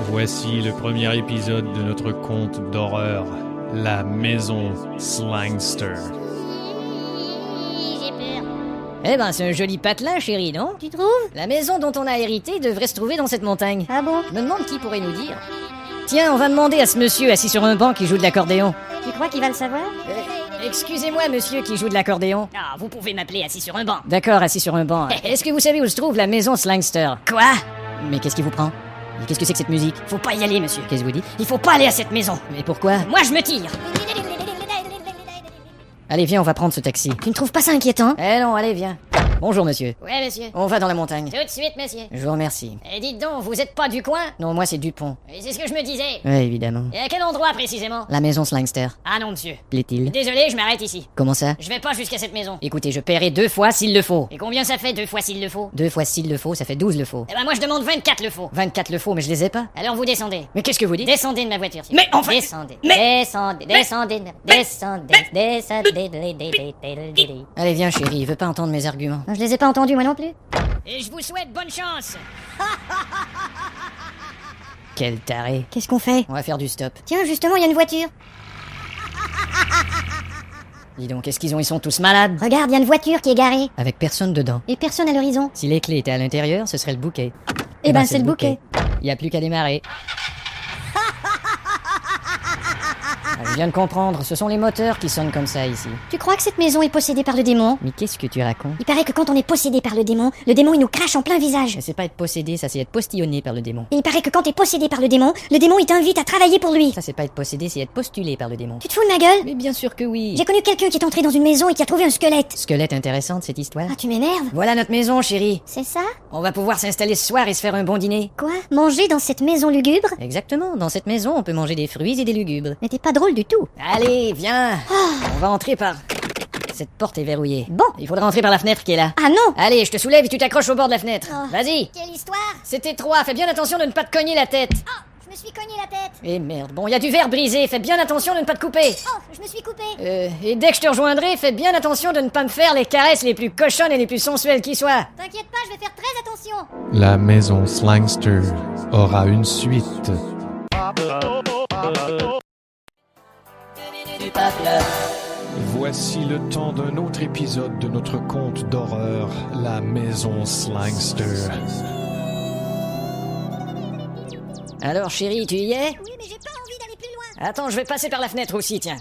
Voici le premier épisode de notre conte d'horreur, La Maison Slangster. J'ai peur. Eh ben, c'est un joli patelin, chérie, non? Tu trouves? La maison dont on a hérité devrait se trouver dans cette montagne. Ah bon? Je me demande qui pourrait nous dire. Tiens, on va demander à ce monsieur assis sur un banc qui joue de l'accordéon. Tu crois qu'il va le savoir? Excusez-moi, monsieur qui joue de l'accordéon. Ah, vous pouvez m'appeler assis sur un banc. D'accord, assis sur un banc. Est-ce que vous savez où se trouve la maison Slangster? Quoi? Mais qu'est-ce qui vous prend? Et qu'est-ce que c'est que cette musique? Faut pas y aller, monsieur. Qu'est-ce que vous dites? Il faut pas aller à cette maison. Mais pourquoi? Moi, je me tire. Allez, viens, on va prendre ce taxi. Tu ne trouves pas ça inquiétant? Eh non, allez, viens. Bonjour, monsieur. Ouais, monsieur. On va dans la montagne. Tout de suite, monsieur. Je vous remercie. Et dites donc, vous êtes pas du coin? Non, moi, c'est Dupont. Et c'est ce que je me disais. Oui, évidemment. Et à quel endroit, précisément? La maison Slangster. Ah non, monsieur. Plaît-il? Désolé, je m'arrête ici. Comment ça? Je vais pas jusqu'à cette maison. Écoutez, je paierai 2 fois s'il le faut. Et combien ça fait 2 fois s'il le faut? 2 fois s'il le faut, ça fait 12 le faut. Eh ben moi, je demande 24 le faut. 24 le faut, mais je les ai pas. Alors vous descendez. Mais qu'est-ce que vous dites? Descendez de ma voiture. s'il Mais vous plaît. enfin- Descendez. Mais- Descendez. Descendez. Descendez. Allez, viens, chérie, il veut pas entendre mes arguments. Je les ai pas entendus, moi non plus. Et je vous souhaite bonne chance. Quel taré. Qu'est-ce qu'on fait? On va faire du stop. Tiens, justement, il y a une voiture. Dis donc, qu'est-ce qu'ils ont? Ils sont tous malades. Regarde, il y a une voiture qui est garée. Avec personne dedans. Et personne à l'horizon. Si les clés étaient à l'intérieur, ce serait le bouquet. Eh ben, c'est le bouquet. Il y a plus qu'à démarrer. Ah, je viens de comprendre, ce sont les moteurs qui sonnent comme ça ici. Tu crois que cette maison est possédée par le démon? Mais qu'est-ce que tu racontes? Il paraît que quand on est possédé par le démon il nous crache en plein visage. Mais c'est pas être possédé, ça c'est être postillonné par le démon. Et il paraît que quand t'es possédé par le démon il t'invite à travailler pour lui. Ça c'est pas être possédé, c'est être postulé par le démon. Tu te fous de ma gueule? Mais bien sûr que oui. J'ai connu quelqu'un qui est entré dans une maison et qui a trouvé un squelette. Squelette intéressante cette histoire. Ah, tu m'énerves. Voilà notre maison, chérie. C'est ça? On va pouvoir s'installer ce soir et se faire un bon dîner. Quoi? Manger dans cette maison lugubre? Exactement, dans cette maison on peut manger des fruits et des lugubres. Mais t'es pas drôle du tout. Allez, viens. On va entrer par... Cette porte est verrouillée. Bon. Il faudra entrer par la fenêtre qui est là. Ah non! Allez, je te soulève et tu t'accroches au bord de la fenêtre. Oh. Vas-y. Quelle histoire? C'est étroit, fais bien attention de ne pas te cogner la tête. Oh! Je me suis cogné la tête. Et merde, bon, il y a du verre brisé, fais bien attention de ne pas te couper. Oh! Je me suis coupé. Et dès que je te rejoindrai, fais bien attention de ne pas me faire les caresses les plus cochonnes et les plus sensuelles qui soient. T'inquiète pas, je vais faire très attention. La Maison Slangster aura une suite. Voici le temps d'un autre épisode de notre conte d'horreur, La Maison Slangster. Alors chérie, tu y es? Oui, mais j'ai pas envie d'aller plus loin. Attends, je vais passer par la fenêtre aussi, tiens.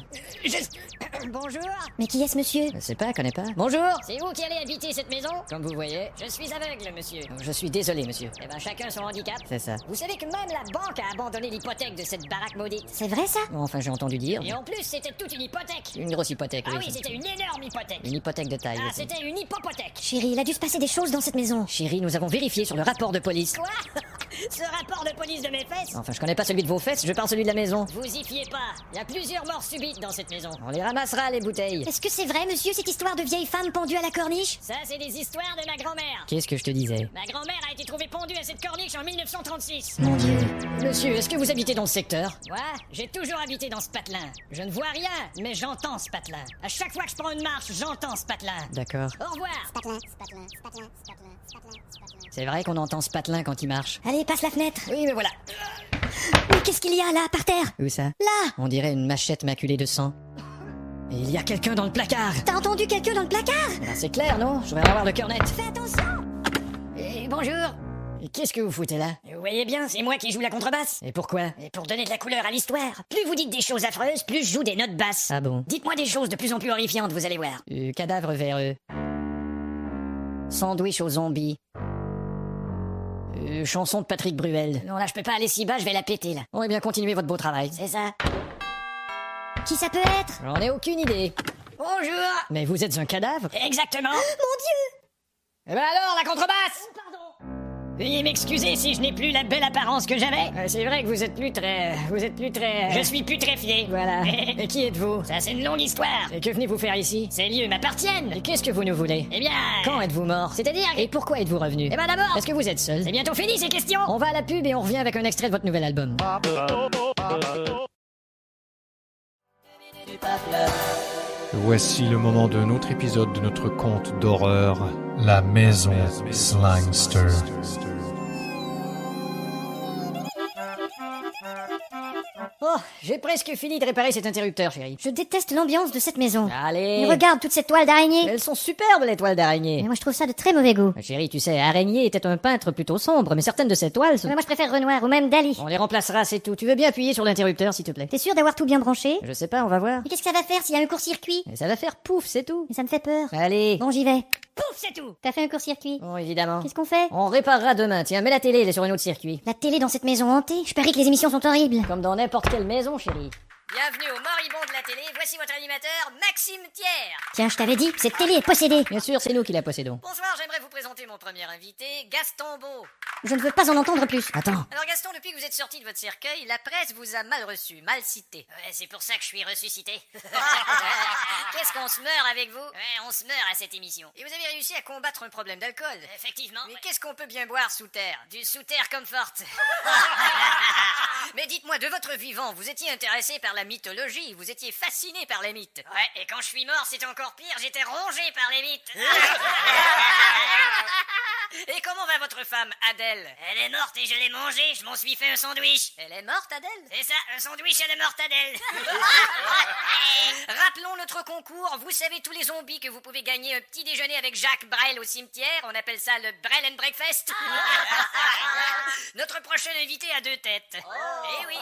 Bonjour. Mais qui est ce monsieur? Je sais pas, connais pas. Bonjour. C'est vous qui allez habiter cette maison? Comme vous voyez. Je suis aveugle, monsieur. Je suis désolé, monsieur. Eh ben, chacun son handicap. C'est ça. Vous savez que même la banque a abandonné l'hypothèque de cette baraque maudite. C'est vrai, ça? Enfin, j'ai entendu dire. Et en plus, c'était toute une hypothèque. Une grosse hypothèque, Ah oui, c'était une énorme hypothèque. Une hypothèque de taille. Ah, aussi. c'était une hypopothèque. Chérie, il a dû se passer des choses dans cette maison. Chérie, nous avons vérifié sur le rapport de police. Quoi? Ce rapport de police de mes fesses? Enfin, je connais pas celui de vos fesses, je parle celui de la maison. Vous y fiez pas. Il y a plusieurs morts subites dans cette maison. On les ramassera, les bouteilles. Est-ce que c'est vrai, monsieur, cette histoire de vieille femme pendue à la corniche? Ça, c'est des histoires de ma grand-mère. Qu'est-ce que je te disais? Ma grand-mère a été trouvée pendue à cette corniche en 1936. Mon Dieu. Monsieur, est-ce que vous habitez dans ce secteur? Moi, j'ai toujours habité dans ce patelin. Je ne vois rien, mais j'entends ce patelin. À chaque fois que je prends une marche, j'entends ce patelin. D'accord. Au revoir. C'est vrai qu'on entend ce patelin quand il marche. Allez, passe la fenêtre. Oui, mais voilà. Mais qu'est-ce qu'il y a là, par terre? Où ça? Là! On dirait une machette maculée de sang. Et il y a quelqu'un dans le placard. T'as entendu quelqu'un dans le placard? Ben, c'est clair, non? Je vais avoir le cœur net. Fais attention! Et bonjour! Et qu'est-ce que vous foutez là? Vous voyez bien, c'est moi qui joue la contrebasse. Et pourquoi? Et pour donner de la couleur à l'histoire. Plus vous dites des choses affreuses, plus je joue des notes basses. Ah bon? Dites-moi des choses de plus en plus horrifiantes, vous allez voir. Cadavre véreux. Sandwich aux zombies. Chanson de Patrick Bruel. Non, là, je peux pas aller si bas, je vais la péter, là. Bon, eh bien, continuez votre beau travail. C'est ça. Qui ça peut être? J'en ai aucune idée. Bonjour! Mais vous êtes un cadavre? Exactement! Mon Dieu! Eh ben alors, la contrebasse! Pardon! Veuillez m'excuser si je n'ai plus la belle apparence que j'avais. C'est vrai que vous êtes plus très... Je suis putréfié. Voilà. Et qui êtes-vous? Ça, c'est une longue histoire. Et que venez-vous faire ici? Ces lieux m'appartiennent. Et qu'est-ce que vous nous voulez? Eh bien... Quand êtes-vous mort? C'est-à-dire... Et pourquoi êtes-vous revenu? Eh ben d'abord... Est-ce que vous êtes seul? C'est bientôt fini, ces questions. On va à la pub et on revient avec un extrait de votre nouvel album. Voici le moment d'un autre épisode de notre conte d'horreur, La Maison Slangster. Oh, j'ai presque fini de réparer cet interrupteur, chérie. Je déteste l'ambiance de cette maison. Allez. Mais regarde toute cette toile d'araignée. Elles sont superbes, les toiles d'araignée. Mais moi je trouve ça de très mauvais goût. Chérie, tu sais, Araignée était un peintre plutôt sombre, mais certaines de ses toiles sont... Mais moi je préfère Renoir ou même Dali. On les remplacera, c'est tout. Tu veux bien appuyer sur l'interrupteur, s'il te plaît? T'es sûr d'avoir tout bien branché? Je sais pas, on va voir. Mais qu'est-ce que ça va faire s'il y a un court-circuit? Mais ça va faire pouf, c'est tout. Mais ça me fait peur. Allez. Bon, j'y vais. Pouf, c'est tout. T'as fait un court-circuit? Bon, évidemment. Qu'est-ce qu'on fait? On réparera demain. Tiens, mets la télé, elle est sur un autre circuit. La télé dans cette maison hantée? Je parie que les émissions sont horribles. Comme dans n'importe quelle maison, chérie. Bienvenue au moribond de la télé, voici votre animateur, Maxime Thiers. Tiens, je t'avais dit, cette télé est possédée. Bien sûr, c'est nous qui la possédons. Bonsoir, j'aimerais vous présenter mon premier invité, Gaston Beau. Je ne veux pas en entendre plus. Attends. Alors Gaston, depuis que vous êtes sorti de votre cercueil, la presse vous a mal reçu, mal cité. Ouais, c'est pour ça que je suis ressuscité. Qu'est-ce qu'on se meurt avec vous? Ouais, on se meurt à cette émission. Et vous avez réussi à combattre un problème d'alcool. Effectivement. Mais qu'est-ce qu'on peut bien boire sous terre? Du sous-terre comfort. Mais dites-moi, de votre vivant, vous étiez intéressé par la mythologie, vous étiez fasciné par les mythes. Ouais, et quand je suis mort, c'était encore pire, j'étais rongé par les mythes. Et comment va votre femme, Adèle? Elle est morte et je l'ai mangée, je m'en suis fait un sandwich. Elle est morte, Adèle? C'est ça, un sandwich, elle est morte, Adèle. Rappelons notre concours, vous savez tous les zombies que vous pouvez gagner un petit déjeuner avec Jacques Brel au cimetière, on appelle ça le Brel and Breakfast. Notre prochain invité a 2 têtes. Eh oui,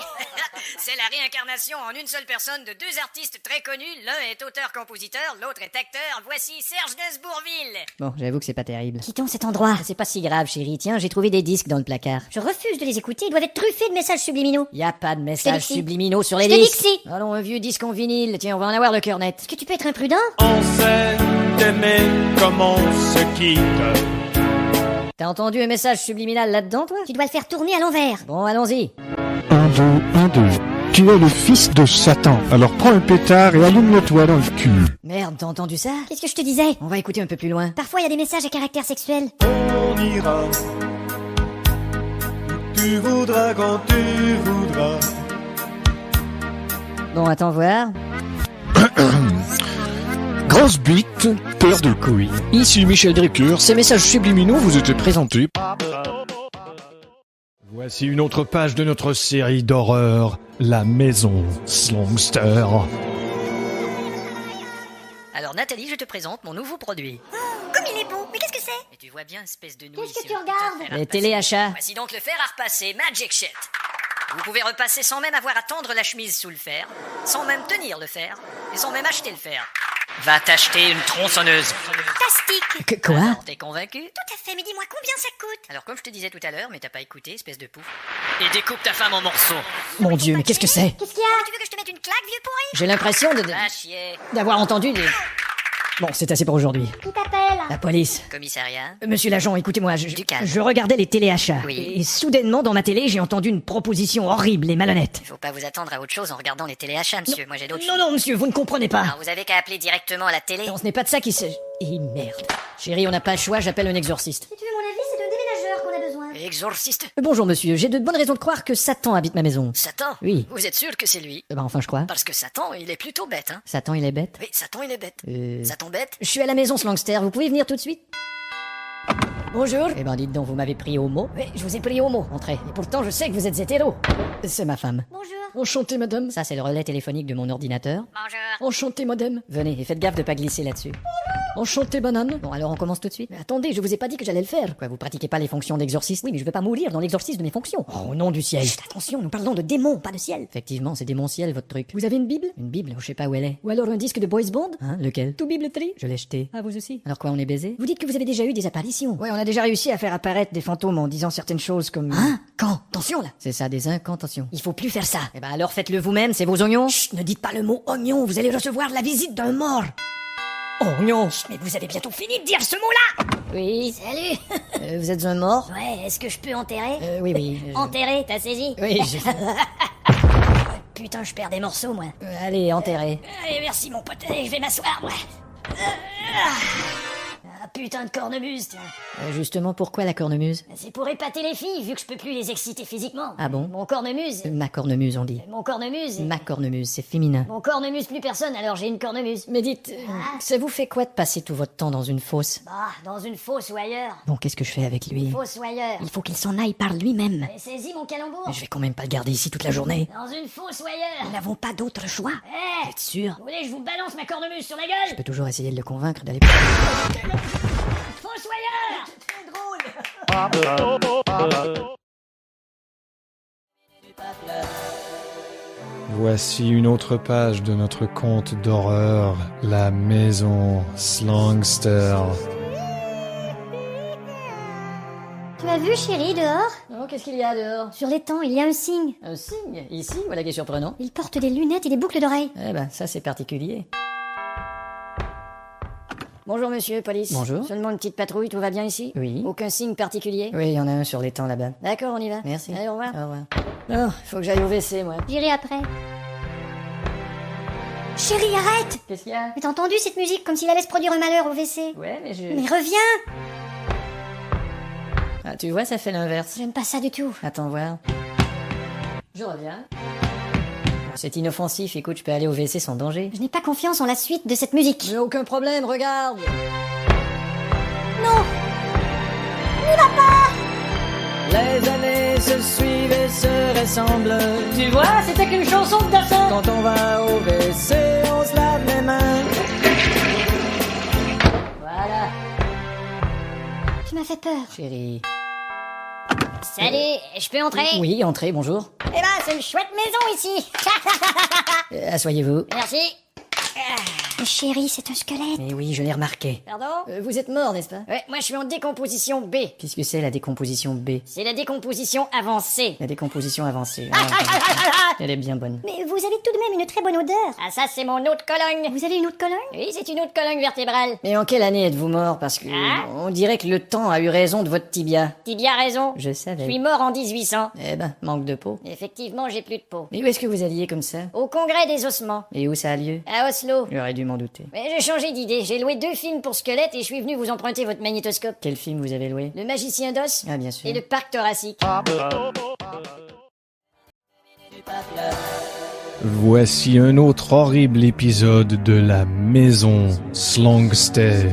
c'est la réincarnation en une seule personne de 2 artistes très connus, l'un est auteur-compositeur, l'autre est acteur, voici Serge Gainsbourgville. Bon, j'avoue que c'est pas terrible. Quittons cet endroit. C'est pas si grave, chérie. Tiens, j'ai trouvé des disques dans le placard. Je refuse de les écouter, ils doivent être truffés de messages subliminaux. Y a pas de Je messages t'ai dit que si. subliminaux sur les Je t'ai dit disques. que si. Allons, un vieux disque en vinyle. Tiens, on va en avoir le cœur net. Est-ce que tu peux être imprudent? On s'aime d'aimer comme on se quitte. T'as entendu un message subliminal là-dedans, toi? Tu dois le faire tourner à l'envers. Bon, allons-y. 1, 2, 1, 2. Tu es le fils de Satan. Alors prends un pétard et allume-le-toi dans le cul. Merde, t'as entendu ça? Qu'est-ce que je te disais? On va écouter un peu plus loin. Parfois il y a des messages à caractère sexuel. On ira où tu voudras quand tu voudras. Bon, attends voir. Grosse bite, peur de couilles. Ici Michel Drucker, ces messages subliminaux vous étaient présentés. Voici une autre page de notre série d'horreur, La Maison Slongster. Alors Nathalie, je te présente mon nouveau produit. Comme il est beau, mais qu'est-ce que c'est? Et tu vois bien, espèce de nouille. Qu'est-ce que c'est tu un putain de regardes? fer à Les repasser. téléachats. Voici donc le fer à repasser, Magic Shit. Vous pouvez repasser sans même avoir à tendre la chemise sous le fer, sans même tenir le fer, et sans même acheter le fer. Va t'acheter une tronçonneuse. Fantastique. Quoi? Alors, t'es convaincu? Tout à fait, mais dis-moi combien ça coûte? Alors comme je te disais tout à l'heure, mais t'as pas écouté, espèce de pouf. Et découpe ta femme en morceaux. Mon Dieu, mais qu'est-ce que c'est? Qu'est-ce qu'il y a? Tu veux que je te mette une claque, vieux pourri? J'ai l'impression Va chier. d'avoir entendu des... Bon, c'est assez pour aujourd'hui. Qui t'appelle? La police. Commissariat. Monsieur l'agent, écoutez-moi, Du calme. je regardais les téléachats. Oui. Et soudainement, dans ma télé, j'ai entendu une proposition horrible et malhonnête. Faut pas vous attendre à autre chose en regardant les téléachats, monsieur. Moi j'ai d'autres Non, non, monsieur, vous ne comprenez pas. Alors vous avez qu'à appeler directement à la télé. Non, ce n'est pas de ça qu'il s'agit. Et merde. Chérie, on n'a pas le choix, j'appelle un exorciste. Si tu veux mon avis, c'est d'un déménageur qu'on a besoin. Exorciste. Bonjour monsieur, j'ai de bonnes raisons de croire que Satan habite ma maison. Satan. Oui. Vous êtes sûr que c'est lui? Enfin, je crois. Parce que Satan, il est plutôt bête, hein. Satan, il est bête. Oui, Satan, il est bête. Euh... Satan bête? Je suis à la maison Slangster, vous pouvez venir tout de suite? Bonjour. Eh ben dites donc, vous m'avez pris au mot. Oui, je vous ai pris au mot, entrez. Et pourtant, je sais que vous êtes hétéro. C'est ma femme. Bonjour. Enchanté, madame. Ça, c'est le relais téléphonique de mon ordinateur. Bonjour. Enchanté, madame. Venez, et faites gaffe de pas glisser là-dessus. Enchanté, banane. Bon, alors on commence tout de suite. Mais attendez, je vous ai pas dit que j'allais le faire. Quoi, vous pratiquez pas les fonctions d'exorciste? Oui, mais je veux pas mourir dans l'exorcisme de mes fonctions. Oh, au nom du ciel. Chut, attention, nous parlons de démons, pas de ciel. Effectivement, c'est démon-ciel, votre truc. Vous avez une Bible? Une Bible? Je sais pas où elle est. Ou alors un disque de Boys Band? Hein, lequel? Tout Bible Tree? Je l'ai jeté. Ah, vous aussi? Alors quoi, on est baisé? Vous dites que vous avez déjà eu des apparitions. Ouais, on a déjà réussi à faire apparaître des fantômes en disant certaines choses comme... Hein? Quand? Attention, là. C'est ça, des incantations. Il faut plus faire ça. Eh ben alors faites-le vous-même, c'est vos oignons. Chut, ne dites pas le mot oignon, vous allez recevoir la visite d'un mort. Oignon. Mais vous avez bientôt fini de dire ce mot-là. Oui. Salut. Vous êtes un mort? Ouais, est-ce que je peux enterrer? Oui, oui. Enterrer, t'as saisi? Oui, j'ai... Putain, je perds des morceaux, moi. allez, enterrez. Allez, merci mon pote. Allez, je vais m'asseoir, moi. putain de cornemuse, tiens. Justement, pourquoi la cornemuse? C'est pour épater les filles, vu que je peux plus les exciter physiquement. Ah bon? Mon cornemuse. Ma cornemuse, on dit. Mon cornemuse. Ma cornemuse, c'est féminin. Mon cornemuse plus personne, alors j'ai une cornemuse. Mais dites, ça vous fait quoi de passer tout votre temps dans une fosse? Bah, dans une fosse ou ailleurs. Bon, qu'est-ce que je fais avec lui? Fosse ou ailleurs. Il faut qu'il s'en aille par lui-même. Saisis mon calembour. Mais je vais quand même pas le garder ici toute la journée. Dans une fosse ou ailleurs. Nous n'avons pas d'autre choix. Eh, Vous êtes sûr? vous voulez que je vous balance ma cornemuse sur la Je gueule? peux toujours essayer de le convaincre d'aller... Fosse ou ailleurs. Voici une autre page de notre conte d'horreur, La Maison Slangster. Tu as vu, chérie, dehors? Oh, qu'est-ce qu'il y a dehors? Sur l'étang, il y a un cygne. Un cygne? Ici? Voilà qui est surprenant. Il porte des lunettes et des boucles d'oreilles. Eh ben, ça c'est particulier. Bonjour monsieur, police. Bonjour. Seulement une petite patrouille, tout va bien ici? Oui. Aucun signe particulier? Oui, il y en a un sur l'étang là-bas. D'accord, on y va. Merci. Allez, au revoir. Au revoir. Oh, faut que j'aille au WC, moi. J'irai après. Chérie, arrête! Qu'est-ce qu'il y a? Mais t'as entendu cette musique comme s'il allait se produire un malheur au WC? Ouais, mais je... Mais reviens! Ah, tu vois, ça fait l'inverse. J'aime pas ça du tout. Attends voir. Je reviens. C'est inoffensif, écoute, je peux aller au WC sans danger. Je n'ai pas confiance en la suite de cette musique. Mais aucun problème, regarde. Non! N'y va pas! Les années se suivent et se ressemblent. Tu vois, c'était qu'une chanson de Dassin. Quand on va au WC, on se lave les mains. Voilà. Tu m'as fait peur. Chérie. Salut, je peux entrer? Oui, entrez, bonjour. Eh ben, c'est une chouette maison ici. Asseyez-vous. Merci. Chérie, c'est un squelette. Eh oui, je l'ai remarqué. Pardon? Vous êtes mort, n'est-ce pas? Ouais, moi je suis en décomposition B. Qu'est-ce que c'est la décomposition B? C'est la décomposition avancée. La décomposition avancée. Elle est bien bonne. Mais vous avez tout de même une très bonne odeur. Ah, ça c'est mon eau de Cologne. Vous avez une eau de Cologne? Oui, c'est une eau de Cologne vertébrale. Mais en quelle année êtes-vous mort? Parce que on dirait que le temps a eu raison de votre tibia. Tibia raison. Je savais. Je suis mort en 1800. Eh ben, manque de peau. Effectivement, j'ai plus de peau. Mais où est-ce que vous alliez comme ça? Au congrès des ossements. Et où ça a lieu? À Oslo. J'aurais dû m'en douter. Mais j'ai changé d'idée. J'ai loué 2 films pour squelettes et je suis venu vous emprunter votre magnétoscope. Quel film vous avez loué? Le magicien d'os Ah, bien sûr. et le parc thoracique. Voici un autre horrible épisode de La Maison Slangster.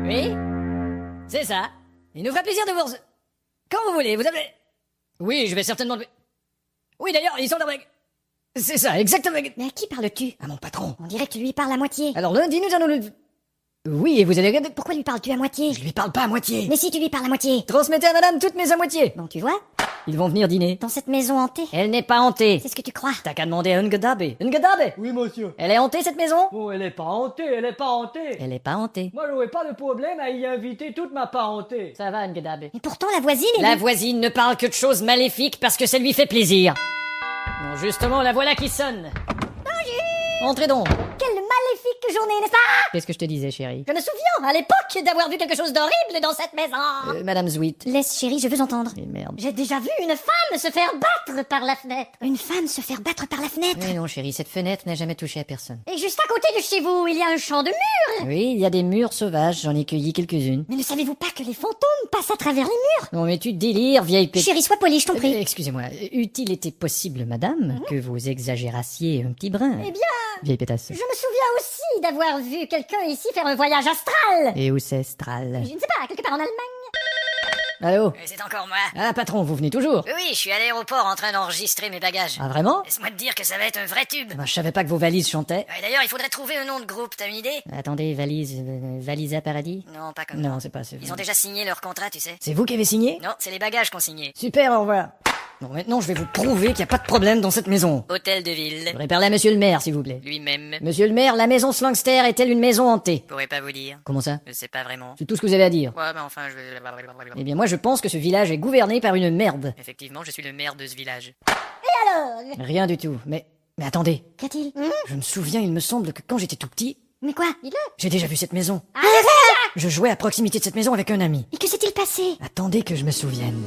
Oui? C'est ça. Il nous fera plaisir de vous... Quand vous voulez, vous avez... Oui, je vais certainement... Oui, d'ailleurs, ils sont dans... C'est ça, exactement. Mais à qui parles-tu? À mon patron. On dirait que tu lui parles à moitié. Alors lundi, nous allons le... Oui, et vous allez... Pourquoi lui parles-tu à moitié? Je lui parle pas à moitié. Mais si tu lui parles à moitié. Transmettez à madame toutes mes à moitié. Bon, tu vois, Ils vont venir dîner. dans cette maison hantée. Elle n'est pas hantée. C'est ce que tu crois. T'as qu'à demander à Ngadabe. Ngadabe! Oui, monsieur. Elle est hantée, cette maison? Oh, elle est pas hantée, elle est pas hantée. Elle est pas hantée. Moi, j'aurais pas de problème à y inviter toute ma parenté. Ça va, Ngadabe. Mais pourtant, la voisine est... La voisine ne parle que de choses maléfiques parce que ça lui fait plaisir. Bon, justement, la voilà qui sonne. Entrez donc. Quelle maléfique journée, n'est-ce pas? Qu'est-ce que je te disais, chérie? Je me souviens, à l'époque, d'avoir vu quelque chose d'horrible dans cette maison. Madame Zwitt. Laisse, chérie, je veux entendre. Mais merde. J'ai déjà vu une femme se faire battre par la fenêtre. Une femme se faire battre par la fenêtre? Mais non, chérie, cette fenêtre n'a jamais touché à personne. Et juste à côté de chez vous, il y a un champ de murs. Oui, il y a des murs sauvages, j'en ai cueilli quelques-unes. Mais ne savez-vous pas que les fantômes passent à travers les murs? Non, mais tu délires, vieille pét... Chérie, sois polie, je t'en prie. Excusez-moi, eût-il été possible, madame, que vous exagérassiez un petit brin? Eh bien, Vieille pétasse. je me souviens aussi d'avoir vu quelqu'un ici faire un voyage astral. Et où c'est, Stral? Je ne sais pas, quelque part en Allemagne. Allô? C'est encore moi. Ah, patron, vous venez toujours? Oui, je suis à l'aéroport en train d'enregistrer mes bagages. Ah, vraiment? Laisse-moi te dire que ça va être un vrai tube. Ben, je savais pas que vos valises chantaient. Ouais, d'ailleurs, il faudrait trouver un nom de groupe, t'as une idée? Attendez, Valisa Paradis? Non, pas comme Non, c'est pas... Ils ont déjà signé leur contrat, tu sais. C'est vous qui avez signé? Non, c'est les bagages qu'on signé. Super, au revoir. Bon, maintenant, je vais vous prouver qu'il n'y a pas de problème dans cette maison. Hôtel de Je ville. voudrais parler à monsieur le maire, s'il vous plaît. Lui-même. Monsieur le maire, la maison Slangster est-elle une maison hantée? Pourrais pas vous dire. Comment ça? Je sais pas vraiment. C'est tout ce que vous avez à dire. Ouais, mais enfin, Eh bien, moi, je pense que ce village est gouverné par une merde. Effectivement, je suis le maire de ce village. Rien du tout. Mais attendez. Qu'a-t-il? Je me souviens, il me semble que quand j'étais tout petit, Mais quoi? Dis-le. j'ai déjà vu cette maison. Ah, Je jouais à proximité de cette maison avec un ami. mais que s'est-il passé? Attendez que je me souvienne.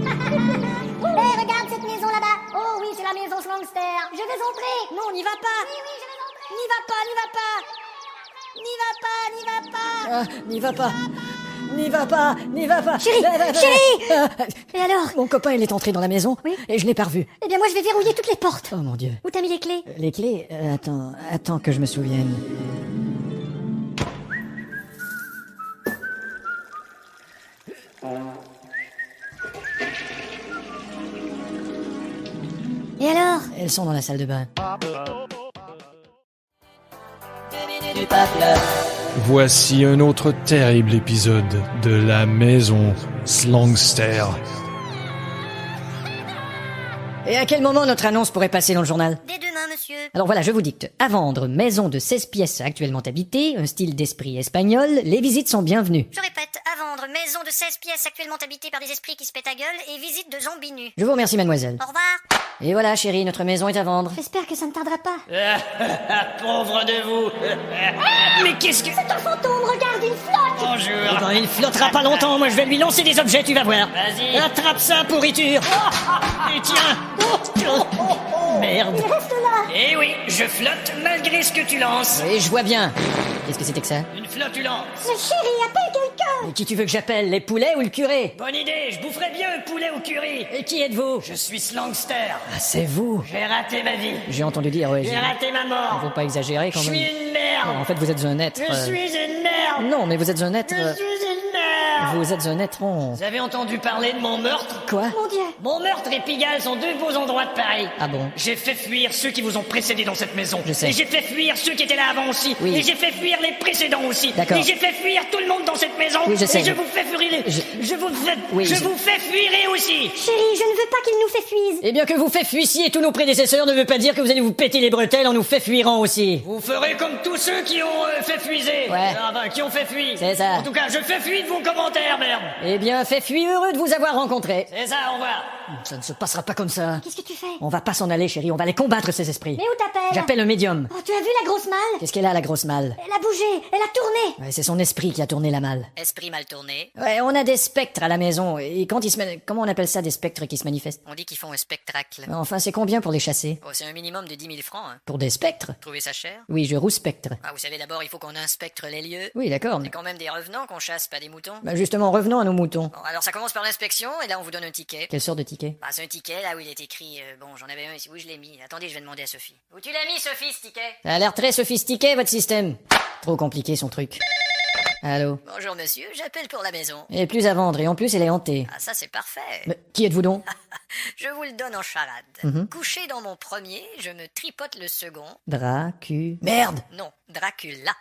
Hé, regarde cette maison là-bas. Oh oui, c'est la maison Slangster. Je vais entrer. Non, n'y va pas. Oui, je vais entrer. N'y va pas, n'y va pas. Ah, n'y va pas. N'y va pas, n'y va pas. Chérie, chérie. Et alors? Mon copain, il est entré dans la maison. Oui. Et je l'ai pas revu. Eh bien moi je vais verrouiller toutes les portes. Oh mon Dieu. Où t'as mis les clés? Les clés. Attends que je me souvienne. Et alors? Elles sont dans la salle de bain. Voici un autre terrible épisode de la maison Slangster. Et à quel moment notre annonce pourrait passer dans le journal? Dès demain, monsieur. Alors voilà, je vous dicte. À vendre, maison de 16 pièces actuellement habitée, un style d'esprit espagnol, les visites sont bienvenues. Je répète, à vendre, maison de 16 pièces actuellement habitée par des esprits qui se pètent à gueule et visite de zombies nus. Je vous remercie, mademoiselle. Au revoir. Et voilà, chérie, notre maison est à vendre. J'espère que ça ne tardera pas. Pauvre de vous. Mais qu'est-ce que... C'est un fantôme, regarde, une flotte! Bonjour. Ben, il flottera pas longtemps, moi je vais lui lancer des objets, tu vas voir. Vas-y. Attrape ça, pourriture. Et tiens. Merde. Il reste là! Eh oui, je flotte malgré ce que tu lances. Oui, je vois bien. Qu'est-ce que c'était que ça? Une flottulence. Mais chérie, appelle quelqu'un! Et qui tu veux que j'appelle, les poulets ou le curé? Bonne idée, je boufferais bien un poulet au curry. Et qui êtes-vous? Je suis Slangster. Ah, c'est vous. J'ai raté ma vie. J'ai entendu dire, ouais. J'ai raté ma mort. Faut pas exagérer quand Je même. suis une merde. En fait, vous êtes un être... Je suis une merde. Non, mais vous êtes un être... Je suis une merde. Vous êtes un être on... Vous avez entendu parler de mon meurtre? Quoi? Mon Dieu! Mon meurtre et Pigalle sont deux beaux endroits de Paris. Ah bon? J'ai fait fuir ceux qui vous ont précédé dans cette maison. Je sais. Et j'ai fait fuir ceux qui étaient là avant aussi. Oui. Et j'ai fait fuir les précédents aussi. D'accord. Et j'ai fait fuir tout le monde dans cette maison. Oui, je sais. Et je vous fais fuir les... Je- Je vous fais... Oui, je je- vous fais fuirer aussi. Chérie, je ne veux pas qu'il nous fait fuise! Eh bien que vous fait fuissiez tous nos prédécesseurs ne veut pas dire que vous allez vous péter les bretelles en nous fait fuirant aussi. Vous ferez comme tous ceux qui ont fait fuiser. Ouais. Ah ben, qui ont fait fuir. C'est ça. En tout cas, je fais fuir de vos commentaires, merde. Eh bien, fait fuir heureux de vous avoir rencontré. C'est ça, au revoir. Ça ne se passera pas comme ça. Qu'est-ce que tu fais? On va pas s'en aller, chérie, on va les combattre, ces esprits. Mais où t'appelles? J'appelle un médium. Oh, tu as vu la grosse malle? Qu'est-ce qu'elle a, la grosse malle? Elle a bougé, elle a tourné! Ouais, c'est son esprit qui a tourné la malle. Esprit mal tourné. Ouais, on a des spectres à la maison, et quand ils se... Comment on appelle ça, des spectres qui se manifestent? On dit qu'ils font un spectacle. Enfin, c'est combien pour les chasser? Oh, c'est un minimum de 10 000 francs, hein. Pour des spectres? Trouvez ça cher? Oui, je rouspectre. Ah, vous savez, d'abord, il faut qu'on inspecte les lieux. Oui, d'accord, mais... C'est quand même des revenants qu'on chasse, pas des moutons. Bah justement, revenons à nos moutons. Bon, alors ça commence par l'inspection, et là on vous donne un ticket. Quelle sorte de ticket? Bah, c'est un ticket, là où il est écrit... bon, j'en avais un ici, où je l'ai mis. Attendez, je vais demander à Sophie. Où tu l'as mis, Sophie, ce ticket? Ça a l'air très sophistiqué, votre système. Trop compliqué, son truc. Allô? Bonjour, monsieur, j'appelle pour la maison. Et plus à vendre, et en plus, elle est hantée. Ah, ça, c'est parfait. Mais qui êtes-vous donc? Je vous le donne en charade. Couché dans mon premier, je me tripote le second. Merde! Non, Dracula.